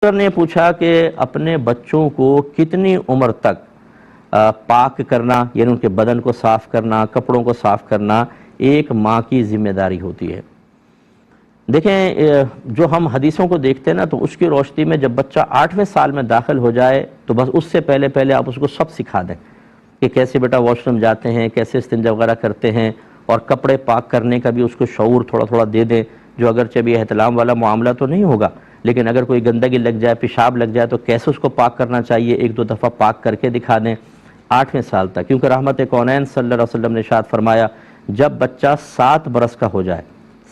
Doctor نے پوچھا کہ اپنے بچوں کو کتنی عمر تک پاک کرنا، یعنی ان کے بدن کو صاف کرنا، کپڑوں کو صاف کرنا ایک ماں کی ذمہ داری ہوتی ہے۔ دیکھیں، جو ہم حدیثوں کو دیکھتے ہیں نا، تو اس کی روشنی میں جب بچہ 8ویں سال میں داخل ہو جائے تو بس اس سے پہلے آپ اس کو سب سکھا دیں کہ کیسے بیٹا واش روم جاتے ہیں، کیسے استنجا وغیرہ کرتے ہیں، اور کپڑے پاک کرنے کا بھی اس کو شعور تھوڑا تھوڑا دے دیں، جو اگرچہ بھی احتلام والا معاملہ تو نہیں ہوگا، لیکن اگر کوئی گندگی لگ جائے، پیشاب لگ جائے تو کیسے اس کو پاک کرنا چاہیے، ایک دو دفعہ پاک کر کے دکھا دیں 8ویں سال تک۔ کیونکہ رحمت کونین صلی اللہ علیہ وسلم نے ارشاد فرمایا، جب بچہ 7 برس کا ہو جائے،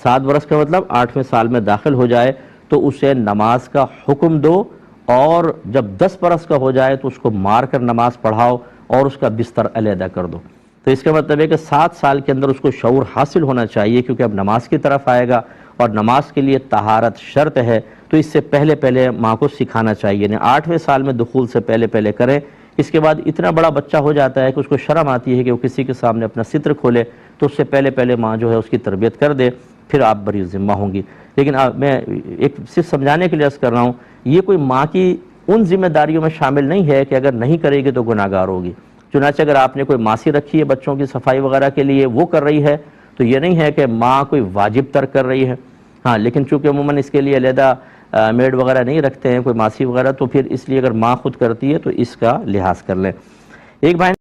7 برس کا مطلب 8ویں سال میں داخل ہو جائے، تو اسے نماز کا حکم دو، اور جب 10 برس کا ہو جائے تو اس کو مار کر نماز پڑھاؤ اور اس کا بستر علیحدہ کر دو۔ تو اس کا مطلب ہے کہ 7 سال کے اندر اس کو شعور حاصل ہونا چاہیے، کیونکہ اب نماز کی طرف آئے گا اور نماز کے لیے طہارت شرط ہے، تو اس سے پہلے ماں کو سکھانا چاہیے، یعنی 8ویں سال میں دخول سے پہلے کریں۔ اس کے بعد اتنا بڑا بچہ ہو جاتا ہے کہ اس کو شرم آتی ہے کہ وہ کسی کے سامنے اپنا ستر کھولے، تو اس سے پہلے ماں جو ہے اس کی تربیت کر دے، پھر آپ بری ذمہ ہوں گی۔ لیکن میں ایک صرف سمجھانے کے لیے عرض کر رہا ہوں، یہ کوئی ماں کی ان ذمہ داریوں میں شامل نہیں ہے کہ اگر نہیں کرے گی تو گناہ گار ہوگی۔ چنانچہ اگر آپ نے کوئی ماسی رکھی ہے بچوں کی صفائی وغیرہ کے لیے، وہ کر رہی ہے، تو یہ نہیں ہے کہ ماں کوئی واجب ترک کر رہی ہے۔ ہاں، لیکن چونکہ عموماً اس کے لیے علیحدہ میڈ وغیرہ نہیں رکھتے ہیں کوئی ماسی وغیرہ، تو پھر اس لیے اگر ماں خود کرتی ہے تو اس کا لحاظ کر لیں۔ ایک بھائی